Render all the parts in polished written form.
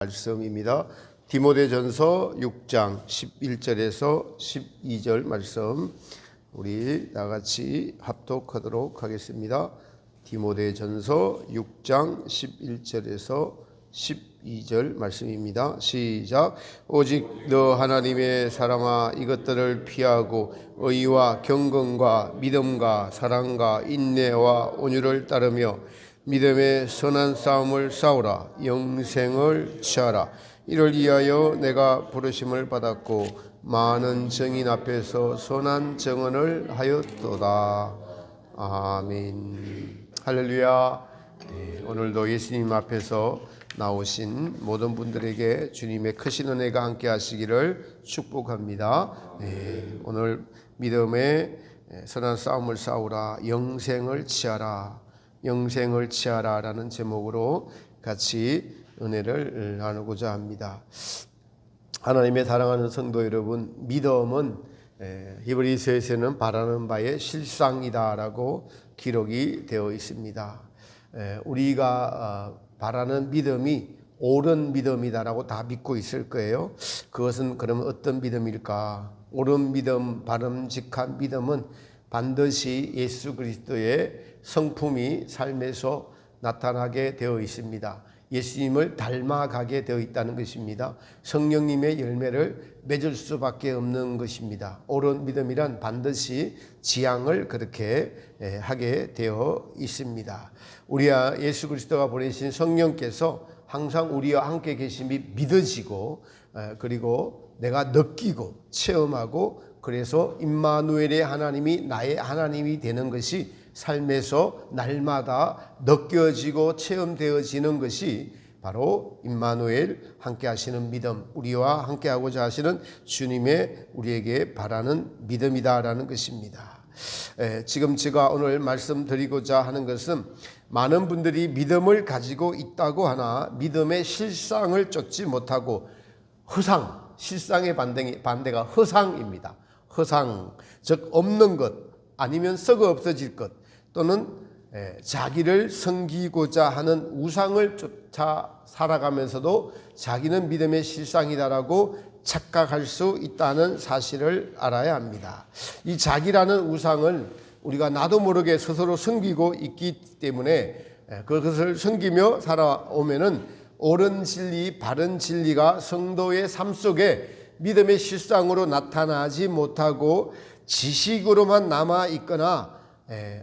말씀입니다. 디모데전서 6장 11절에서 12절 말씀 우리 다같이 합독하도록 하겠습니다. 디모데전서 6장 11절에서 12절 말씀입니다. 시작. 오직 너 하나님의 사람아, 이것들을 피하고 의와 경건과 믿음과 사랑과 인내와 온유를 따르며 믿음의 선한 싸움을 싸우라. 영생을 취하라. 이를 위하여 내가 부르심을 받았고 많은 증인 앞에서 선한 증언을 하였도다. 아멘. 할렐루야. 오늘도 예수님 앞에서 나오신 모든 분들에게 주님의 크신 은혜가 함께 하시기를 축복합니다. 오늘 믿음의 선한 싸움을 싸우라. 영생을 취하라. 영생을 취하라라는 제목으로 같이 은혜를 나누고자 합니다. 하나님의 사랑하는 성도 여러분, 믿음은 히브리서에서는 바라는 바의 실상이다라고 기록이 되어 있습니다. 우리가 바라는 믿음이 옳은 믿음이다라고 다 믿고 있을 거예요. 그것은 그러면 어떤 믿음일까? 옳은 믿음, 바람직한 믿음은 반드시 예수 그리스도의 성품이 삶에서 나타나게 되어 있습니다. 예수님을 닮아가게 되어 있다는 것입니다. 성령님의 열매를 맺을 수밖에 없는 것입니다. 옳은 믿음이란 반드시 지향을 그렇게 하게 되어 있습니다. 우리야 예수 그리스도가 보내신 성령께서 항상 우리와 함께 계심이 믿어지고 그리고 내가 느끼고 체험하고 그래서 임마누엘의 하나님이 나의 하나님이 되는 것이 삶에서 날마다 느껴지고 체험되어지는 것이 바로 임마누엘 함께 하시는 믿음, 우리와 함께 하고자 하시는 주님의 우리에게 바라는 믿음이다라는 것입니다. 지금 제가 오늘 말씀드리고자 하는 것은 많은 분들이 믿음을 가지고 있다고 하나 믿음의 실상을 쫓지 못하고 허상, 실상의 반대가 허상입니다. 허상, 즉 없는 것 아니면 썩어 없어질 것 또는 자기를 섬기고자 하는 우상을 쫓아 살아가면서도 자기는 믿음의 실상이다라고 착각할 수 있다는 사실을 알아야 합니다. 이 자기라는 우상을 우리가 나도 모르게 스스로 섬기고 있기 때문에 그것을 섬기며 살아오면은 옳은 진리, 바른 진리가 성도의 삶 속에 믿음의 실상으로 나타나지 못하고 지식으로만 남아 있거나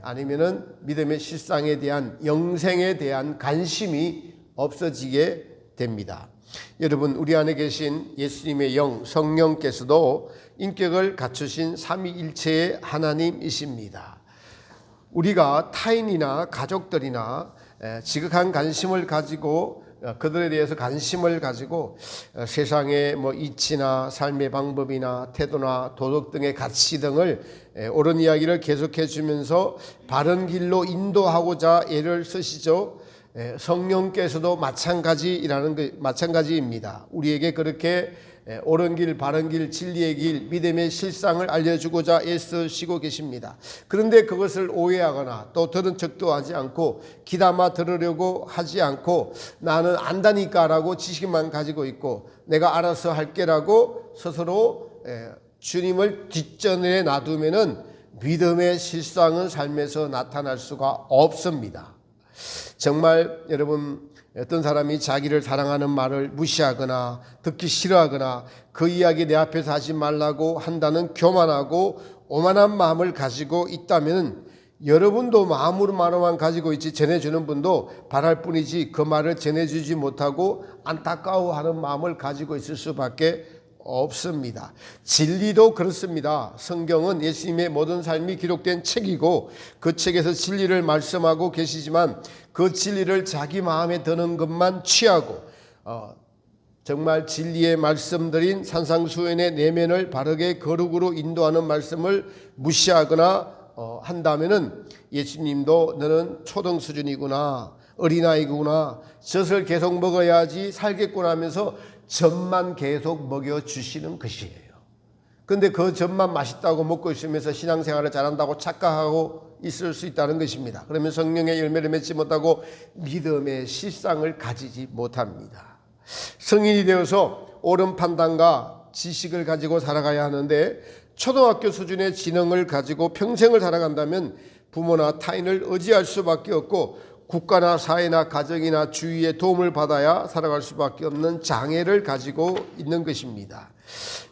아니면은 믿음의 실상에 대한 영생에 대한 관심이 없어지게 됩니다. 여러분, 우리 안에 계신 예수님의 영 성령께서도 인격을 갖추신 삼위일체의 하나님이십니다. 우리가 타인이나 가족들이나 지극한 관심을 가지고 그들에 대해서 관심을 가지고 세상의 이치나 삶의 방법이나 태도나 도덕 등의 가치 등을 옳은 이야기를 계속해 주면서 바른 길로 인도하고자 애를 쓰시죠. 성령께서도 마찬가지입니다. 우리에게 그렇게 옳은 길, 바른 길, 진리의 길, 믿음의 실상을 알려주고자 애쓰시고 계십니다. 그런데 그것을 오해하거나 또 들은 척도 하지 않고 귀담아 들으려고 하지 않고 나는 안다니까라고 지식만 가지고 있고 내가 알아서 할게라고 스스로 주님을 뒷전에 놔두면은 믿음의 실상은 삶에서 나타날 수가 없습니다. 정말 여러분, 어떤 사람이 자기를 사랑하는 말을 무시하거나 듣기 싫어하거나 그 이야기 내 앞에서 하지 말라고 한다는 교만하고 오만한 마음을 가지고 있다면 여러분도 마음으로만 가지고 있지 전해주는 분도 바랄 뿐이지 그 말을 전해주지 못하고 안타까워하는 마음을 가지고 있을 수밖에 없습니다. 진리도 그렇습니다. 성경은 예수님의 모든 삶이 기록된 책이고 그 책에서 진리를 말씀하고 계시지만 그 진리를 자기 마음에 드는 것만 취하고 정말 진리의 말씀드린 산상수훈의 내면을 바르게 거룩으로 인도하는 말씀을 무시하거나 한다면은 예수님도 너는 초등 수준이구나, 어린아이구나, 젖을 계속 먹어야지 살겠구나 하면서 젖만 계속 먹여주시는 것이에요. 그런데 그 젖만 맛있다고 먹고 있으면서 신앙생활을 잘한다고 착각하고 있을 수 있다는 것입니다. 그러면 성령의 열매를 맺지 못하고 믿음의 실상을 가지지 못합니다. 성인이 되어서 옳은 판단과 지식을 가지고 살아가야 하는데 초등학교 수준의 지능을 가지고 평생을 살아간다면 부모나 타인을 의지할 수밖에 없고 국가나 사회나 가정이나 주위의 도움을 받아야 살아갈 수밖에 없는 장애를 가지고 있는 것입니다.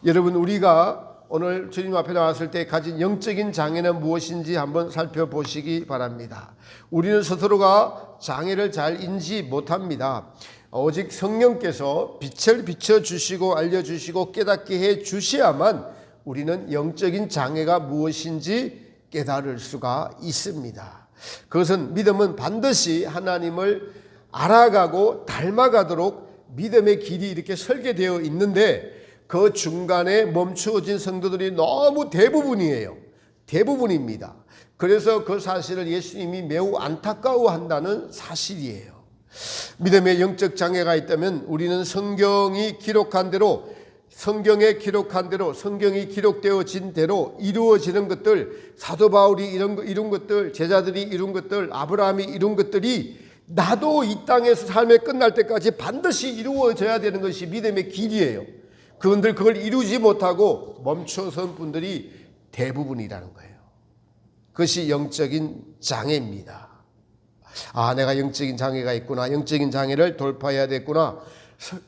여러분, 우리가 오늘 주님 앞에 나왔을 때 가진 영적인 장애는 무엇인지 한번 살펴보시기 바랍니다. 우리는 스스로가 장애를 잘 인지 못합니다. 오직 성령께서 빛을 비춰주시고 알려주시고 깨닫게 해주셔야만 우리는 영적인 장애가 무엇인지 깨달을 수가 있습니다. 그것은 믿음은 반드시 하나님을 알아가고 닮아가도록 믿음의 길이 이렇게 설계되어 있는데 그 중간에 멈추어진 성도들이 너무 대부분입니다. 그래서 그 사실을 예수님이 매우 안타까워한다는 사실이에요. 믿음의 영적 장애가 있다면 우리는 성경이 기록한 대로 성경이 기록되어진 대로 이루어지는 것들, 사도 바울이 이룬 것들, 제자들이 이룬 것들, 아브라함이 이룬 것들이 나도 이 땅에서 삶의 끝날 때까지 반드시 이루어져야 되는 것이 믿음의 길이에요. 그분들 그걸 이루지 못하고 멈춰선 분들이 대부분이라는 거예요. 그것이 영적인 장애입니다. 내가 영적인 장애가 있구나. 영적인 장애를 돌파해야 됐구나.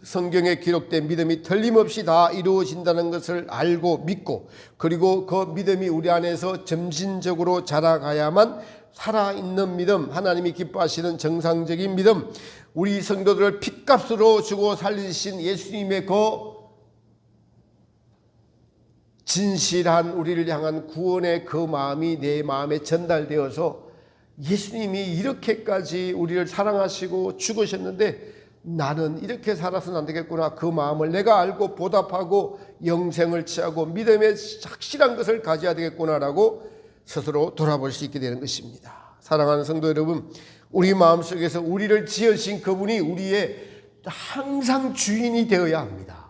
성경에 기록된 믿음이 틀림없이 다 이루어진다는 것을 알고 믿고, 그리고 그 믿음이 우리 안에서 점진적으로 자라가야만 살아있는 믿음, 하나님이 기뻐하시는 정상적인 믿음, 우리 성도들을 핏값으로 주고 살리신 예수님의 그 진실한 우리를 향한 구원의 그 마음이 내 마음에 전달되어서 예수님이 이렇게까지 우리를 사랑하시고 죽으셨는데 나는 이렇게 살아서는 안 되겠구나. 그 마음을 내가 알고 보답하고 영생을 취하고 믿음의 확실한 것을 가져야 되겠구나라고 스스로 돌아볼 수 있게 되는 것입니다. 사랑하는 성도 여러분, 우리 마음속에서 우리를 지으신 그분이 우리의 항상 주인이 되어야 합니다.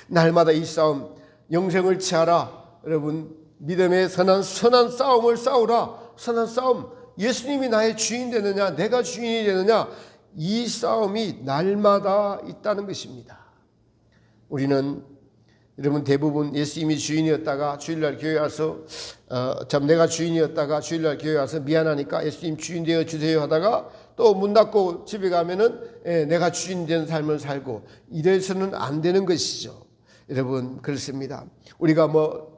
날마다 이 싸움, 영생을 취하라. 여러분, 믿음의 선한 싸움을 싸우라. 선한 싸움, 예수님이 나의 주인 되느냐, 내가 주인이 되느냐, 이 싸움이 날마다 있다는 것입니다. 우리는 여러분 대부분 예수님이 주인이었다가 주일날 교회 와서 내가 주인이었다가 주일날 교회 와서 미안하니까 예수님 주인 되어 주세요 하다가 또 문 닫고 집에 가면은 내가 주인 되는 삶을 살고 이래서는 안 되는 것이죠. 여러분, 그렇습니다. 우리가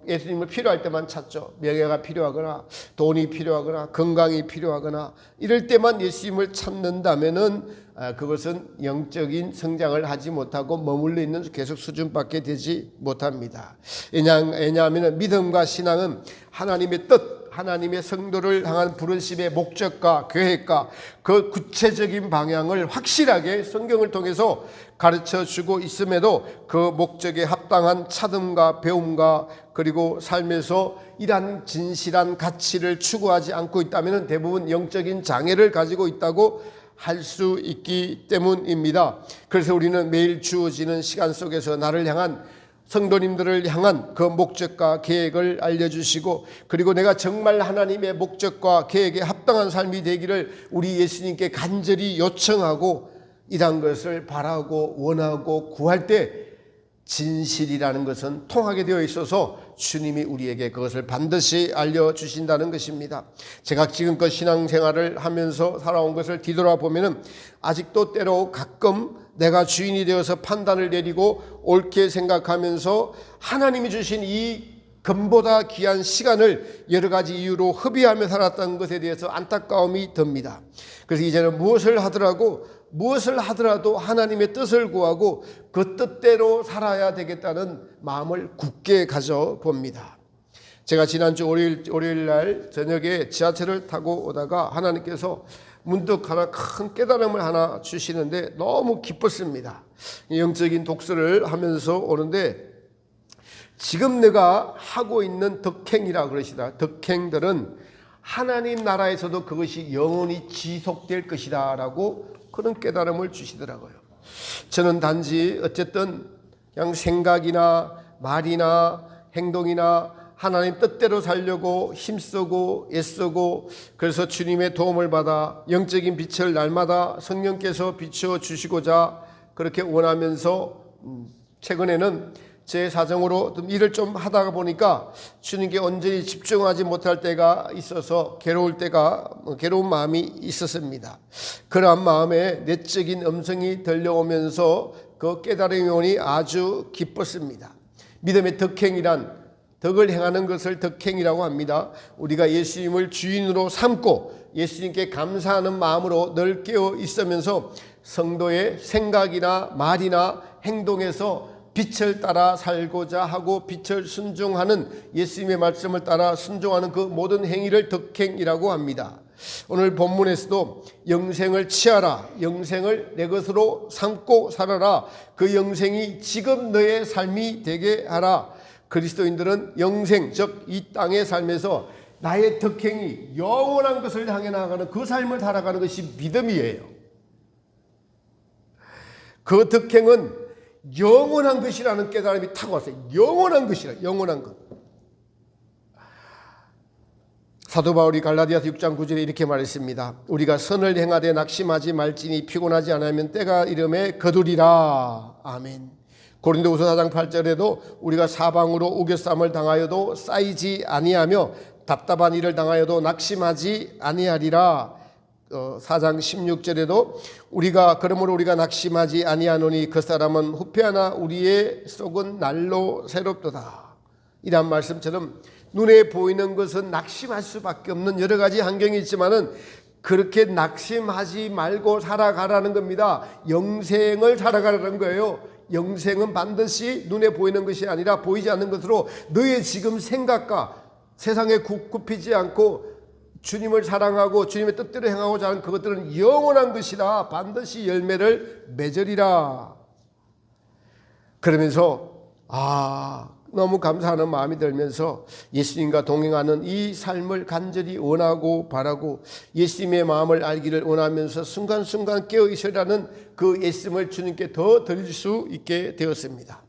예수님을 필요할 때만 찾죠. 명예가 필요하거나 돈이 필요하거나 건강이 필요하거나 이럴 때만 예수님을 찾는다면은 그것은 영적인 성장을 하지 못하고 머물러 있는 계속 수준밖에 되지 못합니다. 왜냐하면 믿음과 신앙은 하나님의 뜻, 하나님의 성도를 향한 부르심의 목적과 계획과 그 구체적인 방향을 확실하게 성경을 통해서 가르쳐 주고 있음에도 그 목적에 합당한 찾음과 배움과 그리고 삶에서 이러한 진실한 가치를 추구하지 않고 있다면 대부분 영적인 장애를 가지고 있다고 할 수 있기 때문입니다. 그래서 우리는 매일 주어지는 시간 속에서 나를 향한 성도님들을 향한 그 목적과 계획을 알려주시고, 그리고 내가 정말 하나님의 목적과 계획에 합당한 삶이 되기를 우리 예수님께 간절히 요청하고 이러한 것을 바라고 원하고 구할 때 진실이라는 것은 통하게 되어 있어서 주님이 우리에게 그것을 반드시 알려주신다는 것입니다. 제가 지금껏 신앙생활을 하면서 살아온 것을 뒤돌아보면 아직도 때로 가끔 내가 주인이 되어서 판단을 내리고 옳게 생각하면서 하나님이 주신 이 금보다 귀한 시간을 여러 가지 이유로 허비하며 살았던 것에 대해서 안타까움이 듭니다. 그래서 이제는 무엇을 하더라도 하나님의 뜻을 구하고 그 뜻대로 살아야 되겠다는 마음을 굳게 가져봅니다. 제가 지난주 월요일 날 저녁에 지하철을 타고 오다가 하나님께서 문득 하나 큰 깨달음을 하나 주시는데 너무 기뻤습니다. 영적인 독서를 하면서 오는데 지금 내가 하고 있는 덕행이라 그러시다. 덕행들은 하나님 나라에서도 그것이 영원히 지속될 것이다 라고 그런 깨달음을 주시더라고요. 저는 단지 어쨌든 그냥 생각이나 말이나 행동이나 하나님 뜻대로 살려고 힘쓰고 애쓰고 그래서 주님의 도움을 받아 영적인 빛을 날마다 성령께서 비춰 주시고자 그렇게 원하면서 최근에는 제 사정으로 일을 좀 하다가 보니까 주님께 온전히 집중하지 못할 때가 있어서 괴로운 마음이 있었습니다. 그러한 마음에 내적인 음성이 들려오면서 그 깨달음이 오니 아주 기뻤습니다. 믿음의 덕행이란 덕을 행하는 것을 덕행이라고 합니다. 우리가 예수님을 주인으로 삼고 예수님께 감사하는 마음으로 늘 깨어 있으면서 성도의 생각이나 말이나 행동에서 빛을 따라 살고자 하고 빛을 순종하는 예수님의 말씀을 따라 순종하는 그 모든 행위를 덕행이라고 합니다. 오늘 본문에서도 영생을 취하라, 영생을 내 것으로 삼고 살아라, 그 영생이 지금 너의 삶이 되게 하라. 그리스도인들은 영생, 즉 이 땅의 삶에서 나의 덕행이 영원한 것을 향해 나아가는 그 삶을 살아가는 것이 믿음이에요. 그 덕행은 영원한 것이라는 깨달음이 타고 왔어요. 영원한 것이라, 영원한 것. 사도 바울이 갈라디아서 6장 9절에 이렇게 말했습니다. 우리가 선을 행하되 낙심하지 말지니 피곤하지 않으면 때가 이름에 거두리라. 아멘. 고린도후서 4장 8절에도 우리가 사방으로 우겨쌈을 당하여도 쌓이지 아니하며 답답한 일을 당하여도 낙심하지 아니하리라. 4장 16절에도 그러므로 우리가 낙심하지 아니하노니 그 사람은 후패하나 우리의 속은 날로 새롭도다. 이란 말씀처럼 눈에 보이는 것은 낙심할 수밖에 없는 여러 가지 환경이 있지만은 그렇게 낙심하지 말고 살아가라는 겁니다. 영생을 살아가라는 거예요. 영생은 반드시 눈에 보이는 것이 아니라 보이지 않는 것으로 너의 지금 생각과 세상에 굽히지 않고 주님을 사랑하고 주님의 뜻대로 행하고자 하는 그것들은 영원한 것이라 반드시 열매를 맺으리라. 그러면서 너무 감사하는 마음이 들면서 예수님과 동행하는 이 삶을 간절히 원하고 바라고 예수님의 마음을 알기를 원하면서 순간순간 깨어있으라는 그 예수님을 주님께 더 드릴 수 있게 되었습니다.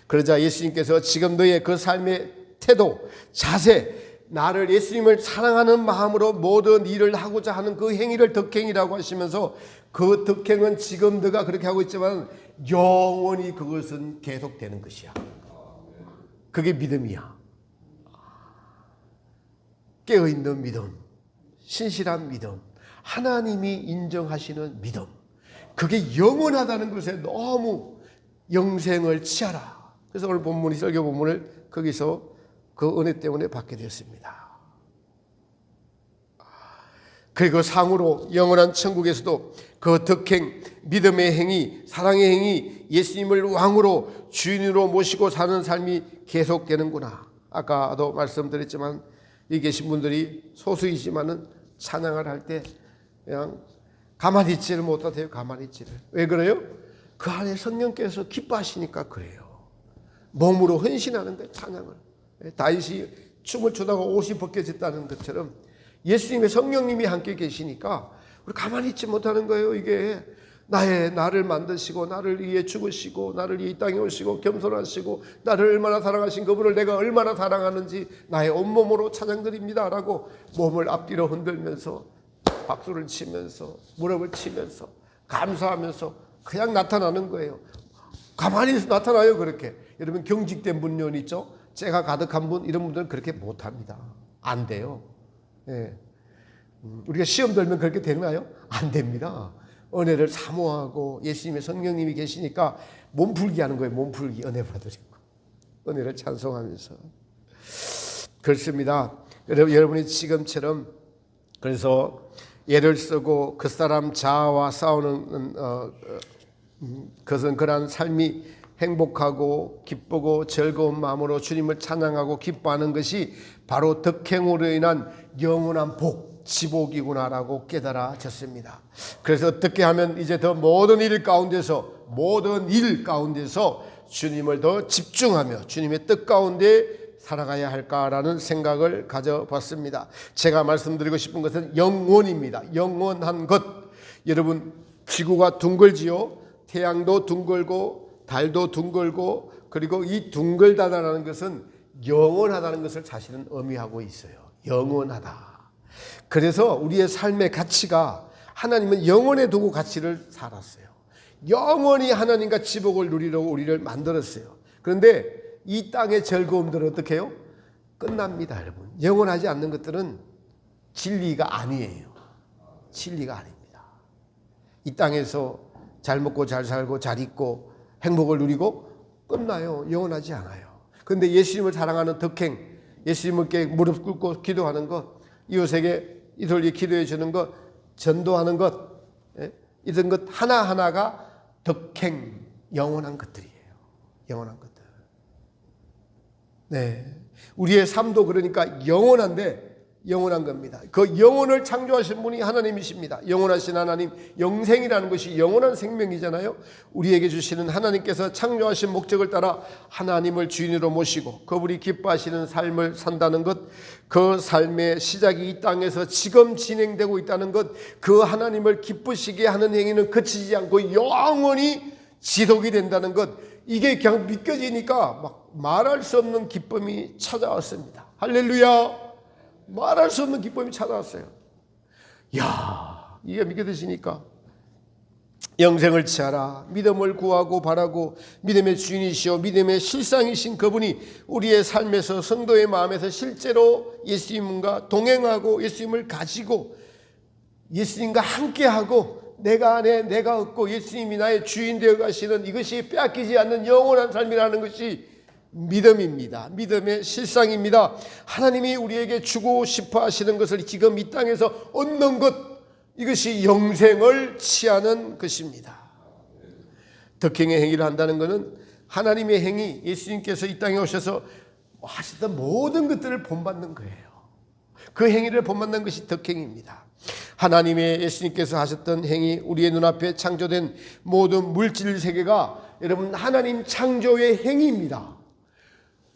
그러자 예수님께서 지금 너의 그 삶의 태도, 자세, 나를 예수님을 사랑하는 마음으로 모든 일을 하고자 하는 그 행위를 덕행이라고 하시면서 그 덕행은 지금 너가 그렇게 하고 있지만 영원히 그것은 계속되는 것이야. 그게 믿음이야. 깨어있는 믿음, 신실한 믿음, 하나님이 인정하시는 믿음, 그게 영원하다는 것에 너무 영생을 취하라. 그래서 오늘 본문이 설교 본문을 거기서 그 은혜 때문에 받게 되었습니다. 그리고 상으로 영원한 천국에서도 그 덕행, 믿음의 행위, 사랑의 행위, 예수님을 왕으로 주인으로 모시고 사는 삶이 계속되는구나. 아까도 말씀드렸지만 여기 계신 분들이 소수이지만은 찬양을 할 때 그냥 가만히 있지를 못하세요. 가만히 있지를. 왜 그래요? 그 안에 성령께서 기뻐하시니까 그래요. 몸으로 헌신하는 거예요. 찬양을. 다윗이 춤을 추다가 옷이 벗겨졌다는 것처럼 예수님의 성령님이 함께 계시니까 우리 가만히 있지 못하는 거예요. 이게 나를 만드시고 나를 위해 죽으시고 나를 위해 이 땅에 오시고 겸손하시고 나를 얼마나 사랑하신 그분을 내가 얼마나 사랑하는지 나의 온몸으로 찬양드립니다 라고 몸을 앞뒤로 흔들면서 박수를 치면서 무릎을 치면서 감사하면서 그냥 나타나는 거예요. 가만히 나타나요. 그렇게. 여러분 경직된 분연 있죠? 째가 가득한 분 이런 분들은 그렇게 못합니다. 안 돼요. 예. 우리가 시험 들면 그렇게 되나요? 안 됩니다. 은혜를 사모하고 예수님의 성령님이 계시니까 몸풀기 하는 거예요. 몸풀기 은혜 받으시고 은혜를 찬송하면서 그렇습니다. 여러분이 지금처럼 그래서 애를 쓰고 그 사람 자아와 싸우는 그것은 그러한 삶이 행복하고 기쁘고 즐거운 마음으로 주님을 찬양하고 기뻐하는 것이 바로 덕행으로 인한 영원한 복, 지복이구나라고 깨달아졌습니다. 그래서 어떻게 하면 이제 더 모든 일 가운데서 주님을 더 집중하며 주님의 뜻 가운데 살아가야 할까라는 생각을 가져봤습니다. 제가 말씀드리고 싶은 것은 영원입니다. 영원한 것. 여러분 지구가 둥글지요. 태양도 둥글고 달도 둥글고 그리고 이 둥글다라는 것은 영원하다는 것을 사실은 의미하고 있어요. 영원하다. 그래서 우리의 삶의 가치가 하나님은 영원에 두고 가치를 살았어요. 영원히 하나님과 지복을 누리러 우리를 만들었어요. 그런데 이 땅의 즐거움들은 어떻게 해요? 끝납니다, 여러분. 영원하지 않는 것들은 진리가 아니에요. 진리가 아닙니다. 이 땅에서 잘 먹고 잘 살고 잘 입고 행복을 누리고 끝나요. 영원하지 않아요. 그런데 예수님을 사랑하는 덕행, 예수님께 무릎 꿇고 기도하는 것, 이웃에게 이들이 기도해 주는 것, 전도하는 것, 이런 것 하나하나가 덕행, 영원한 것들이에요. 영원한 것들. 네, 우리의 삶도 그러니까 영원한데 영원한 겁니다. 그 영혼을 창조하신 분이 하나님이십니다. 영원하신 하나님, 영생이라는 것이 영원한 생명이잖아요. 우리에게 주시는 하나님께서 창조하신 목적을 따라 하나님을 주인으로 모시고 그분이 기뻐하시는 삶을 산다는 것, 그 삶의 시작이 이 땅에서 지금 진행되고 있다는 것, 그 하나님을 기쁘시게 하는 행위는 그치지 않고 영원히 지속이 된다는 것, 이게 그냥 믿겨지니까 막 말할 수 없는 기쁨이 찾아왔습니다. 할렐루야! 말할 수 없는 기쁨이 찾아왔어요. 이야, 이게 믿겨지니까 영생을 취하라. 믿음을 구하고 바라고 믿음의 주인이시오 믿음의 실상이신 그분이 우리의 삶에서 성도의 마음에서 실제로 예수님과 동행하고 예수님을 가지고 예수님과 함께하고 내가 안에 내가 없고 예수님이 나의 주인 되어 가시는 이것이 빼앗기지 않는 영원한 삶이라는 것이 믿음입니다. 믿음의 실상입니다. 하나님이 우리에게 주고 싶어 하시는 것을 지금 이 땅에서 얻는 것, 이것이 영생을 취하는 것입니다. 덕행의 행위를 한다는 것은 하나님의 행위, 예수님께서 이 땅에 오셔서 하셨던 모든 것들을 본받는 거예요. 그 행위를 본받는 것이 덕행입니다. 하나님의 예수님께서 하셨던 행위, 우리의 눈앞에 창조된 모든 물질 세계가 여러분 하나님 창조의 행위입니다.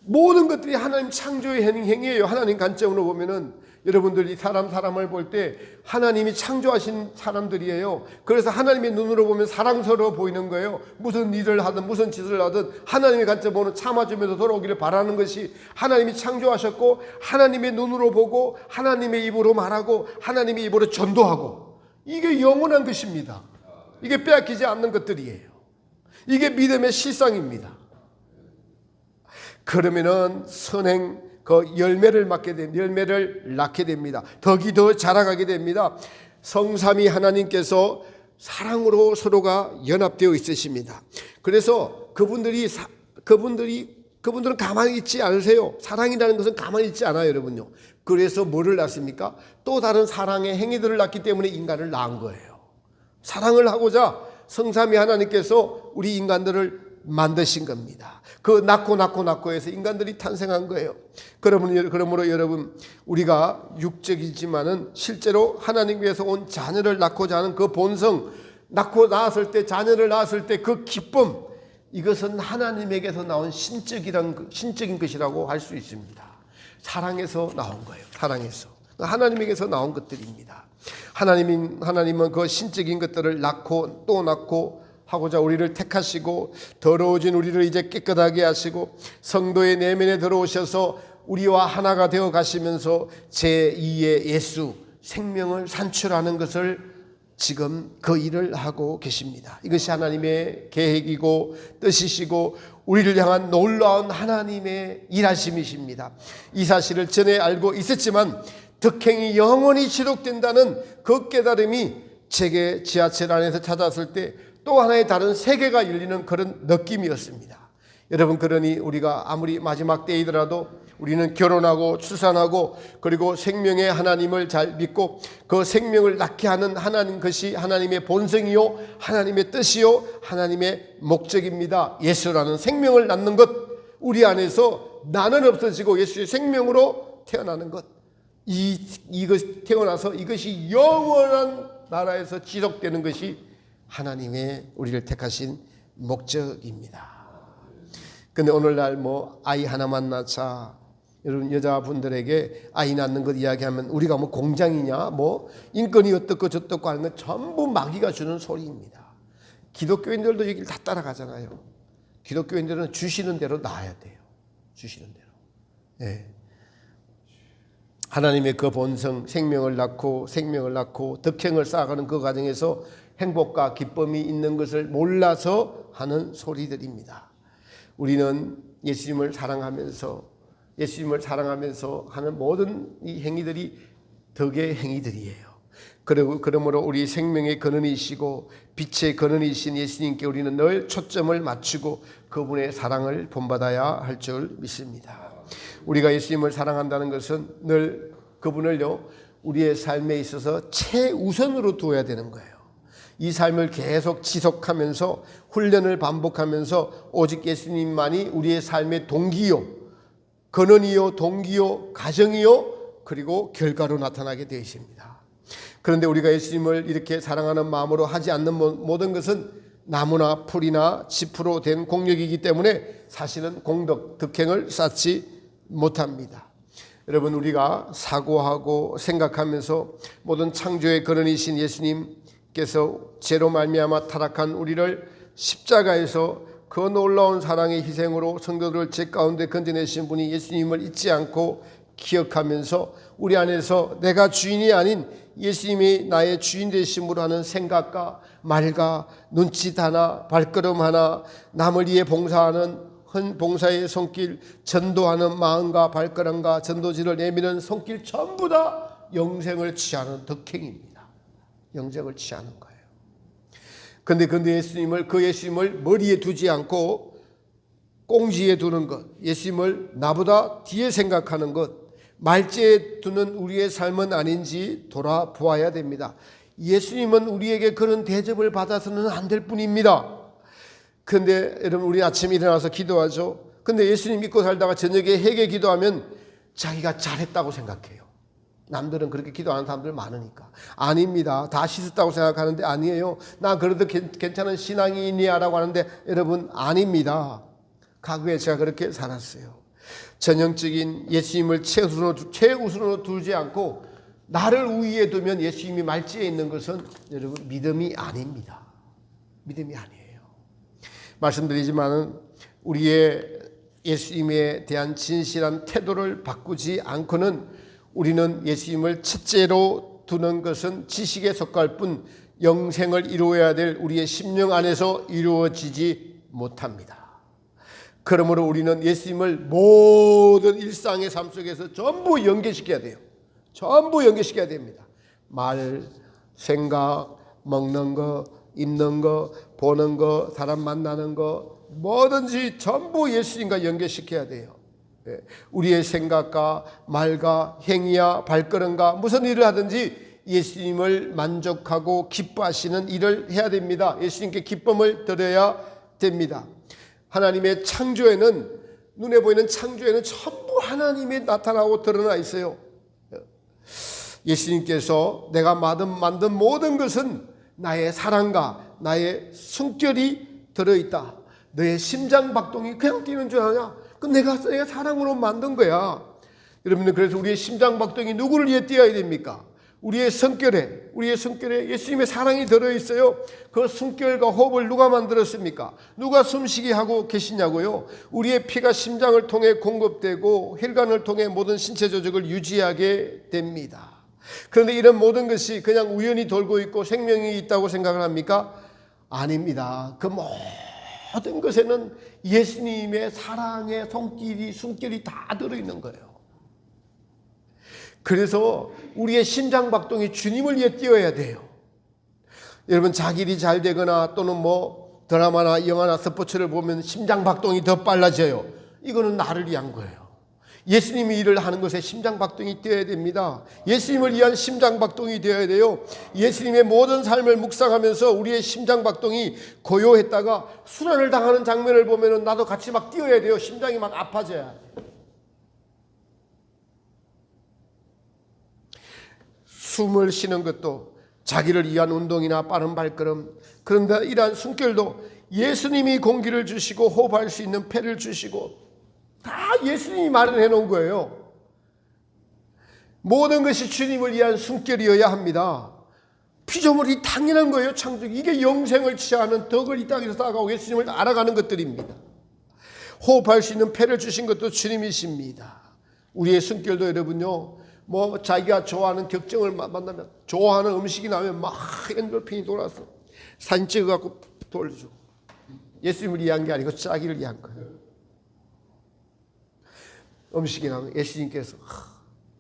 모든 것들이 하나님 창조의 행위예요. 하나님 관점으로 보면은 여러분들이 사람을 볼 때 하나님이 창조하신 사람들이에요. 그래서 하나님의 눈으로 보면 사랑스러워 보이는 거예요. 무슨 일을 하든 무슨 짓을 하든 하나님의 관점으로 참아주면서 돌아오기를 바라는 것이 하나님이 창조하셨고 하나님의 눈으로 보고 하나님의 입으로 말하고 하나님의 입으로 전도하고, 이게 영원한 것입니다. 이게 빼앗기지 않는 것들이에요. 이게 믿음의 실상입니다. 그러면은 선행 그 열매를 맺게 됩니다. 열매를 낳게 됩니다. 덕이 더 자라가게 됩니다. 성삼위 하나님께서 사랑으로 서로가 연합되어 있으십니다. 그래서 그분들은 가만히 있지 않으세요. 사랑이라는 것은 가만히 있지 않아요, 여러분요. 그래서 뭐를 낳습니까? 또 다른 사랑의 행위들을 낳기 때문에 인간을 낳은 거예요. 사랑을 하고자 성삼위 하나님께서 우리 인간들을 만드신 겁니다. 그 낳고 해서 인간들이 탄생한 거예요. 그러므로 여러분, 우리가 육적이지만은 실제로 하나님께서 온 자녀를 낳고자 하는 그 본성, 낳았을 때 자녀를 낳았을 때 그 기쁨, 이것은 하나님에게서 나온 신적인 것이라고 할 수 있습니다. 사랑에서 나온 거예요. 사랑에서. 하나님에게서 나온 것들입니다. 하나님은 그 신적인 것들을 낳고 또 낳고 하고자 우리를 택하시고 더러워진 우리를 이제 깨끗하게 하시고 성도의 내면에 들어오셔서 우리와 하나가 되어 가시면서 제2의 예수 생명을 산출하는 것을 지금 그 일을 하고 계십니다. 이것이 하나님의 계획이고 뜻이시고 우리를 향한 놀라운 하나님의 일하심이십니다. 이 사실을 전에 알고 있었지만 덕행이 영원히 지속된다는 그 깨달음이 제게 지하철 안에서 찾았을 때 또 하나의 다른 세계가 열리는 그런 느낌이었습니다. 여러분, 그러니 우리가 아무리 마지막 때이더라도 우리는 결혼하고 출산하고 그리고 생명의 하나님을 잘 믿고 그 생명을 낳게 하는 하나님, 것이 하나님의 본성이요 하나님의 뜻이요 하나님의 목적입니다. 예수라는 생명을 낳는 것, 우리 안에서 나는 없어지고 예수의 생명으로 태어나는 것, 이것 태어나서 이것이 영원한 나라에서 지속되는 것이 하나님의 우리를 택하신 목적입니다. 근데 오늘날 아이 하나만 낳자, 여러분 여자분들에게 아이 낳는 것 이야기하면 우리가 공장이냐 인권이 어떻고 저떻고 하는 건 전부 마귀가 주는 소리입니다. 기독교인들도 여기를 다 따라가잖아요. 기독교인들은 주시는 대로 낳아야 돼요. 주시는 대로. 네. 하나님의 그 본성, 생명을 낳고 덕행을 쌓아가는 그 과정에서 행복과 기쁨이 있는 것을 몰라서 하는 소리들입니다. 우리는 예수님을 사랑하면서 하는 모든 이 행위들이 덕의 행위들이에요. 그러므로 우리 생명의 근원이시고 빛의 근원이신 예수님께 우리는 늘 초점을 맞추고 그분의 사랑을 본받아야 할 줄 믿습니다. 우리가 예수님을 사랑한다는 것은 늘 그분을요, 우리의 삶에 있어서 최우선으로 두어야 되는 거예요. 이 삶을 계속 지속하면서 훈련을 반복하면서 오직 예수님만이 우리의 삶의 동기요, 근원이요, 동기요, 가정이요, 그리고 결과로 나타나게 되십니다. 그런데 우리가 예수님을 이렇게 사랑하는 마음으로 하지 않는 모든 것은 나무나 풀이나 지푸로 된 공력이기 때문에 사실은 공덕, 덕행을 쌓지 못합니다. 여러분, 우리가 사고하고 생각하면서 모든 창조의 근원이신 예수님께서 죄로 말미암아 타락한 우리를 십자가에서 그 놀라운 사랑의 희생으로 성도들을 죄 가운데 건져내신 분이 예수님을 잊지 않고 기억하면서 우리 안에서 내가 주인이 아닌 예수님이 나의 주인 되심으로 하는 생각과 말과 눈짓 하나, 발걸음 하나, 남을 위해 봉사하는 봉사의 손길, 전도하는 마음과 발걸음과 전도지를 내미는 손길 전부 다 영생을 취하는 덕행입니다. 영생을 취하는 거예요. 근데 그 예수님을 머리에 두지 않고 꽁지에 두는 것, 예수님을 나보다 뒤에 생각하는 것, 말재에 두는 우리의 삶은 아닌지 돌아보아야 됩니다. 예수님은 우리에게 그런 대접을 받아서는 안 될 뿐입니다. 근데 여러분, 우리 아침에 일어나서 기도하죠. 근데 예수님 믿고 살다가 저녁에 회개 기도하면 자기가 잘했다고 생각해요. 남들은 그렇게 기도하는 사람들 많으니까. 아닙니다. 다 씻었다고 생각하는데 아니에요. 나 그래도 괜찮은 신앙인이야 라고 하는데 여러분, 아닙니다. 과거에 제가 그렇게 살았어요. 전형적인 예수님을 최우선으로 두지 않고 나를 우위에 두면 예수님이 말지에 있는 것은 여러분, 믿음이 아닙니다. 믿음이 아니에요. 말씀드리지만은 우리의 예수님에 대한 진실한 태도를 바꾸지 않고는 우리는 예수님을 첫째로 두는 것은 지식에 속할 뿐 영생을 이루어야 될 우리의 심령 안에서 이루어지지 못합니다. 그러므로 우리는 예수님을 모든 일상의 삶 속에서 전부 연계시켜야 돼요. 전부 연계시켜야 됩니다. 말, 생각, 먹는 거, 입는 거, 보는 거, 사람 만나는 거, 뭐든지 전부 예수님과 연계시켜야 돼요. 우리의 생각과 말과 행위와 발걸음과 무슨 일을 하든지 예수님을 만족하고 기뻐하시는 일을 해야 됩니다. 예수님께 기쁨을 드려야 됩니다. 하나님의 창조에는, 눈에 보이는 창조에는 전부 하나님이 나타나고 드러나 있어요. 예수님께서 내가 만든 모든 것은 나의 사랑과 나의 성결이 들어있다. 너의 심장박동이 그냥 뛰는 줄 아냐? 그 내가 사랑으로 만든 거야. 여러분들, 그래서 우리의 심장박동이 누구를 위해 뛰어야 됩니까? 우리의 성결에 예수님의 사랑이 들어있어요. 그 성결과 호흡을 누가 만들었습니까? 누가 숨쉬게 하고 계시냐고요? 우리의 피가 심장을 통해 공급되고 혈관을 통해 모든 신체 조직을 유지하게 됩니다. 그런데 이런 모든 것이 그냥 우연히 돌고 있고 생명이 있다고 생각을 합니까? 아닙니다. 그 모든 것에는 예수님의 사랑의 숨결이 다 들어있는 거예요. 그래서 우리의 심장박동이 주님을 위해 뛰어야 돼요. 여러분, 자기 일이 잘 되거나 또는 드라마나 영화나 스포츠를 보면 심장박동이 더 빨라져요. 이거는 나를 위한 거예요. 예수님이 일을 하는 것에 심장박동이 뛰어야 됩니다. 예수님을 위한 심장박동이 되어야 돼요. 예수님의 모든 삶을 묵상하면서 우리의 심장박동이 고요했다가 순환을 당하는 장면을 보면 나도 같이 막 뛰어야 돼요. 심장이 막 아파져야 돼요. 숨을 쉬는 것도 자기를 위한 운동이나 빠른 발걸음, 그런데 이러한 숨결도 예수님이 공기를 주시고 호흡할 수 있는 폐를 주시고 다 예수님이 마련해 놓은 거예요. 모든 것이 주님을 위한 숨결이어야 합니다. 피조물이 당연한 거예요. 창조, 이게 영생을 취하는 덕을 이 땅에서 쌓아가고 예수님을 알아가는 것들입니다. 호흡할 수 있는 폐를 주신 것도 주님이십니다. 우리의 숨결도 여러분요, 자기가 좋아하는 격정을 만나면, 좋아하는 음식이 나오면 막 엔돌핀이 돌아서 사진 찍어갖고 돌려주고. 예수님을 위한 게 아니고 자기를 위한 거예요. 음식이 나오면 예수님께서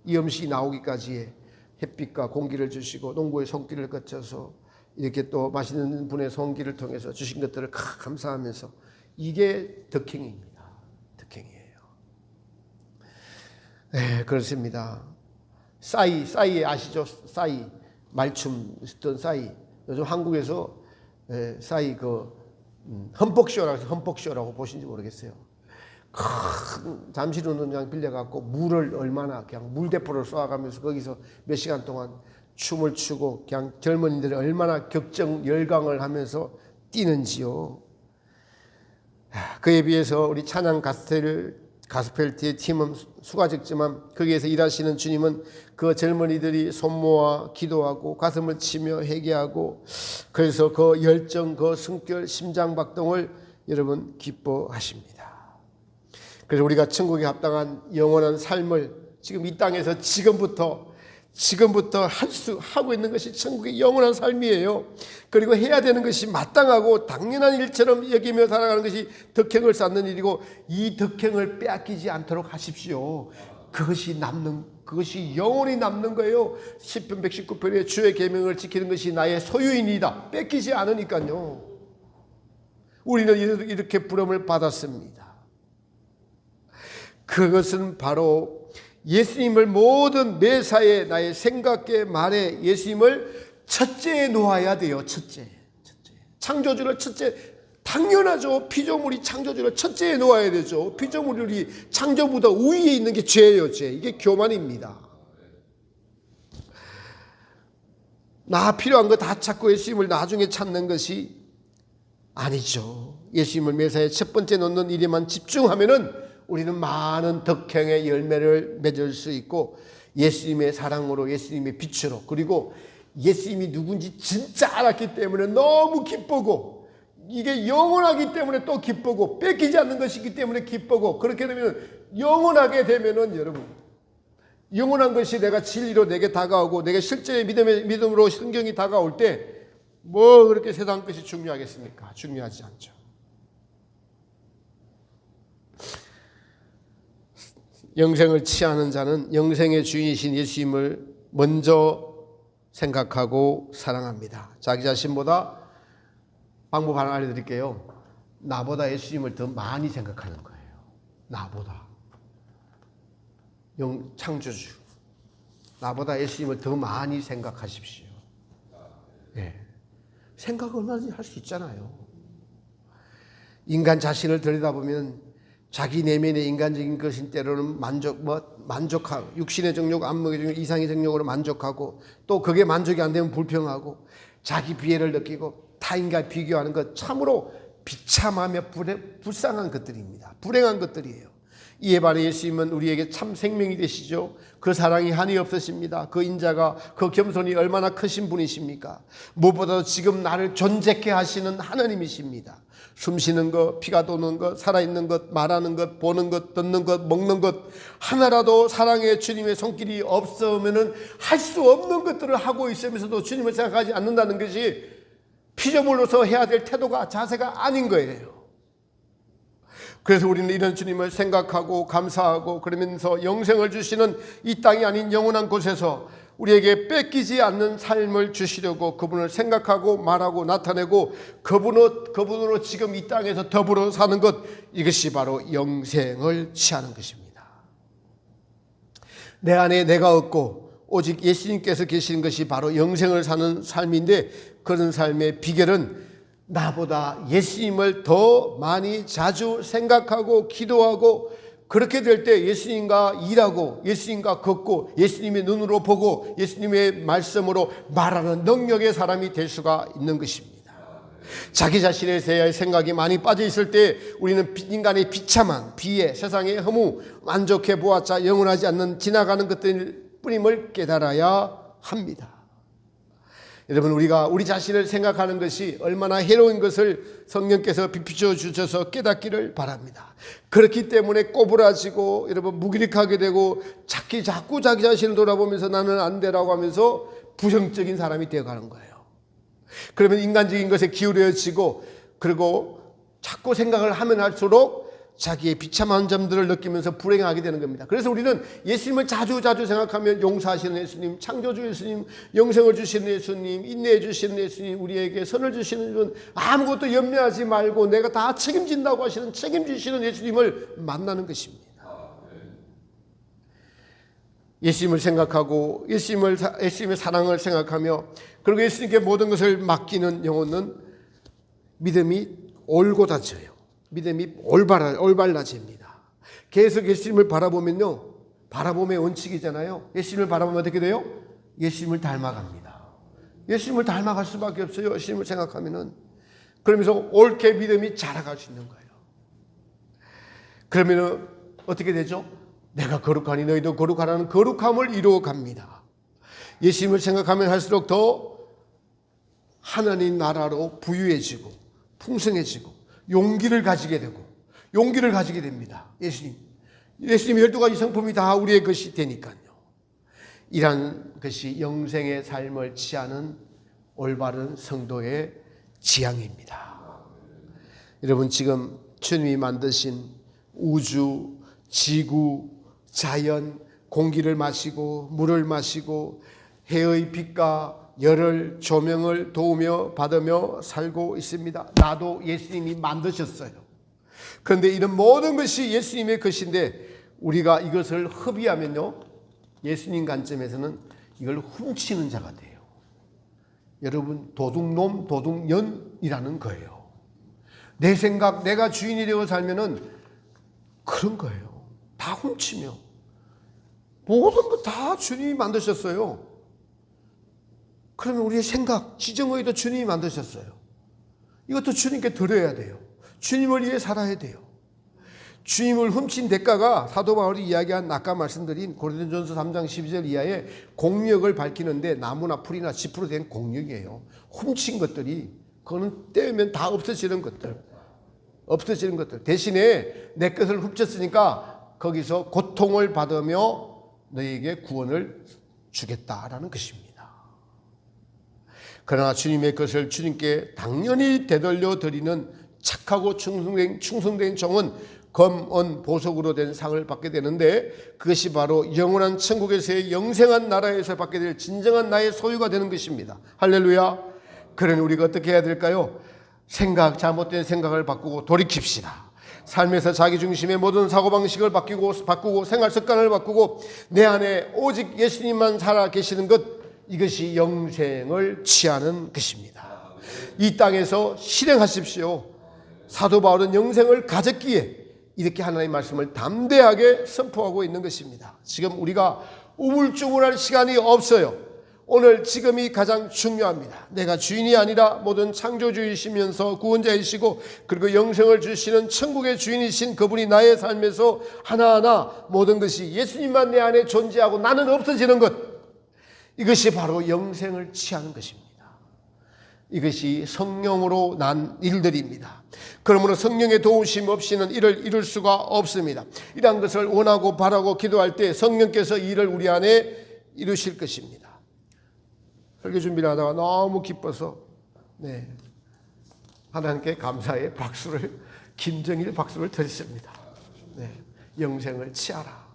이 음식이 나오기까지의 햇빛과 공기를 주시고 농부의 손길을 거쳐서 이렇게 또 맛있는 분의 손길을 통해서 주신 것들을 감사하면서, 이게 덕행입니다. 덕행이에요. 네, 그렇습니다. 싸이 아시죠? 싸이 말춤 있던 싸이. 요즘 한국에서 싸이 흠뻑쇼라고 해서 흠뻑쇼라고 보신지 모르겠어요. 큰 잠실 운동장 빌려갖고 물을 얼마나 그냥 물대포를 쏘아가면서 거기서 몇 시간 동안 춤을 추고 그냥 젊은이들이 얼마나 격정 열강을 하면서 뛰는지요. 그에 비해서 우리 찬양 가스펠트의 팀은 수가 적지만 거기에서 일하시는 주님은 그 젊은이들이 손 모아 기도하고 가슴을 치며 회개하고, 그래서 그 열정, 그 숨결, 심장박동을 여러분 기뻐하십니다. 그래서 우리가 천국에 합당한 영원한 삶을 지금 이 땅에서 지금부터 하고 있는 것이 천국의 영원한 삶이에요. 그리고 해야 되는 것이 마땅하고 당연한 일처럼 여기며 살아가는 것이 덕행을 쌓는 일이고, 이 덕행을 빼앗기지 않도록 하십시오. 그것이 영원히 남는 거예요. 시편 119편에 주의 계명을 지키는 것이 나의 소유인이다. 뺏기지 않으니까요. 우리는 이렇게 부름을 받았습니다. 그것은 바로 예수님을 모든 매사에 나의 생각에 말에 예수님을 첫째에 놓아야 돼요. 첫째. 창조주를 첫째. 당연하죠. 피조물이 창조주를 첫째에 놓아야 되죠. 피조물이 창조보다 우위에 있는 게 죄예요. 죄. 이게 교만입니다. 나 필요한 거 다 찾고 예수님을 나중에 찾는 것이 아니죠. 예수님을 매사에 첫 번째 놓는 일에만 집중하면은 우리는 많은 덕행의 열매를 맺을 수 있고, 예수님의 사랑으로, 예수님의 빛으로, 그리고 예수님이 누군지 진짜 알았기 때문에 너무 기쁘고, 이게 영원하기 때문에 또 기쁘고, 뺏기지 않는 것이기 때문에 기쁘고, 그렇게 되면 영원하게 되면은 여러분, 영원한 것이 내가 진리로 내게 다가오고 내게 실제의 믿음으로 성경이 다가올 때 뭐 그렇게 세상 것이 중요하겠습니까? 중요하지 않죠. 영생을 취하는 자는 영생의 주인이신 예수님을 먼저 생각하고 사랑합니다. 자기 자신보다 방법 하나 알려드릴게요. 나보다 예수님을 더 많이 생각하는 거예요. 나보다. 창조주. 나보다 예수님을 더 많이 생각하십시오. 네. 생각 얼마든지 할 수 있잖아요. 인간 자신을 들여다보면 자기 내면의 인간적인 것인 때로는 만족하고, 육신의 정욕, 안목의 정욕, 이상의 정욕으로 만족하고, 또 그게 만족이 안 되면 불평하고, 자기 비애를 느끼고 타인과 비교하는 것, 참으로 비참하며 불쌍한 것들입니다. 불행한 것들이에요. 이에 반해 예수님은 우리에게 참 생명이 되시죠. 그 사랑이 한이 없으십니다. 그 인자가, 그 겸손이 얼마나 크신 분이십니까? 무엇보다도 지금 나를 존재케 하시는 하나님이십니다. 숨쉬는 것, 피가 도는 것, 살아있는 것, 말하는 것, 보는 것, 듣는 것, 먹는 것, 하나라도 사랑의 주님의 손길이 없으면은 할 수 없는 것들을 하고 있으면서도 주님을 생각하지 않는다는 것이 피조물로서 해야 될 태도가, 자세가 아닌 거예요. 그래서 우리는 이런 주님을 생각하고 감사하고, 그러면서 영생을 주시는 이 땅이 아닌 영원한 곳에서 우리에게 뺏기지 않는 삶을 주시려고 그분을 생각하고 말하고 나타내고, 그분으로 지금 이 땅에서 더불어 사는 것, 이것이 바로 영생을 취하는 것입니다. 내 안에 내가 없고 오직 예수님께서 계시는 것이 바로 영생을 사는 삶인데, 그런 삶의 비결은 나보다 예수님을 더 많이 자주 생각하고 기도하고, 그렇게 될 때 예수님과 일하고, 예수님과 걷고, 예수님의 눈으로 보고, 예수님의 말씀으로 말하는 능력의 사람이 될 수가 있는 것입니다. 자기 자신에 대해 생각이 많이 빠져 있을 때 우리는 인간의 비참한 비애, 세상의 허무, 만족해 보았자 영원하지 않는 지나가는 것들 뿐임을 깨달아야 합니다. 여러분, 우리가 우리 자신을 생각하는 것이 얼마나 해로운 것을 성령께서 비추어 주셔서 깨닫기를 바랍니다. 그렇기 때문에 꼬부라지고 여러분 무기력하게 되고 자꾸 자기 자신을 돌아보면서 나는 안 되라고 하면서 부정적인 사람이 되어가는 거예요. 그러면 인간적인 것에 기울여지고 그리고 자꾸 생각을 하면 할수록 자기의 비참한 점들을 느끼면서 불행하게 되는 겁니다. 그래서 우리는 예수님을 자주 생각하면 용서하시는 예수님, 창조주 예수님, 영생을 주시는 예수님, 인내해 주시는 예수님, 우리에게 선을 주시는 분, 아무것도 염려하지 말고 내가 다 책임진다고 하시는 책임지시는 예수님을 만나는 것입니다. 예수님을 생각하고 예수님의 사랑을 생각하며 그리고 예수님께 모든 것을 맡기는 영혼은 믿음이 올곧아져요. 믿음이 올발라집니다. 계속 예수님을 바라보면요, 바라봄의 원칙이잖아요. 예수님을 바라보면 어떻게 돼요? 예수님을 닮아갑니다. 예수님을 닮아갈 수밖에 없어요. 예수님을 생각하면은. 그러면서 옳게 믿음이 자라갈 수 있는 거예요. 그러면은 어떻게 되죠? 내가 거룩하니 너희도 거룩하라는 거룩함을 이루어 갑니다. 예수님을 생각하면 할수록 더 하나님 나라로 부유해지고 풍성해지고 용기를 가지게 되고 용기를 가지게 됩니다. 예수님의 12가지 성품이 다 우리의 것이 되니까요. 이런 것이 영생의 삶을 취하는 올바른 성도의 지향입니다. 여러분, 지금 주님이 만드신 우주, 지구, 자연, 공기를 마시고 물을 마시고 해의 빛과 열을 조명을 도우며 받으며 살고 있습니다. 나도 예수님이 만드셨어요. 그런데 이런 모든 것이 예수님의 것인데 우리가 이것을 허비하면요, 예수님 관점에서는 이걸 훔치는 자가 돼요. 여러분, 도둑놈 도둑년이라는 거예요. 내 생각, 내가 주인이 되어 살면은 그런 거예요. 다 훔치며 모든 것 다 주님이 만드셨어요. 그러면 우리의 생각, 지정의도 주님이 만드셨어요. 이것도 주님께 드려야 돼요. 주님을 위해 살아야 돼요. 주님을 훔친 대가가 사도 바울이 이야기한 아까 말씀드린 고린도전서 3장 12절 이하에 공력을 밝히는데 나무나 풀이나 짚으로 된 공력이에요. 훔친 것들이 그거는 떼우면 다 없어지는 것들. 대신에 내 것을 훔쳤으니까 거기서 고통을 받으며 너에게 구원을 주겠다라는 것입니다. 그러나 주님의 것을 주님께 당연히 되돌려 드리는 착하고 충성된 종은 검은 보석으로 된 상을 받게 되는데 그것이 바로 영원한 천국에서의 영생한 나라에서 받게 될 진정한 나의 소유가 되는 것입니다. 할렐루야. 그러니 우리가 어떻게 해야 될까요? 잘못된 생각을 바꾸고 돌이킵시다. 삶에서 자기중심의 모든 사고방식을 바꾸고 생활 습관을 바꾸고 내 안에 오직 예수님만 살아 계시는 것, 이것이 영생을 취하는 것입니다. 이 땅에서 실행하십시오. 사도 바울은 영생을 가졌기에 이렇게 하나님의 말씀을 담대하게 선포하고 있는 것입니다. 지금 우리가 우물쭈물할 시간이 없어요. 오늘 지금이 가장 중요합니다. 내가 주인이 아니라 모든 창조주이시면서 구원자이시고 그리고 영생을 주시는 천국의 주인이신 그분이 나의 삶에서 하나하나 모든 것이 예수님만 내 안에 존재하고 나는 없어지는 것, 이것이 바로 영생을 취하는 것입니다. 이것이 성령으로 난 일들입니다. 그러므로 성령의 도우심 없이는 이를 이룰 수가 없습니다. 이러한 것을 원하고 바라고 기도할 때 성령께서 이를 우리 안에 이루실 것입니다. 설교 준비를 하다가 너무 기뻐서 하나님께 감사의 박수를, 김정일 박수를 드렸습니다. 영생을 취하라.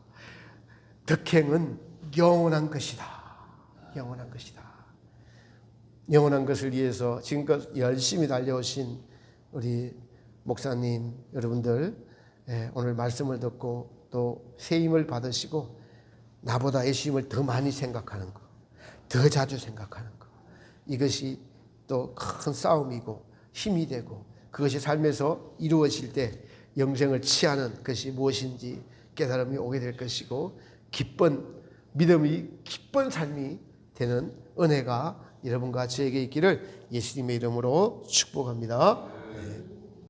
덕행은 영원한 것이다. 영원한 것이다. 영원한 것을 위해서 지금껏 열심히 달려오신 우리 목사님 여러분들, 오늘 말씀을 듣고 또 새 힘을 받으시고 나보다 예수님을 더 많이 생각하는 것, 더 자주 생각하는 것, 이것이 또 큰 싸움이고 힘이 되고 그것이 삶에서 이루어질 때 영생을 취하는 것이 무엇인지 깨달음이 오게 될 것이고 믿음이 기쁜 삶이 되는 은혜가 여러분과 저에게 있기를 예수님의 이름으로 축복합니다.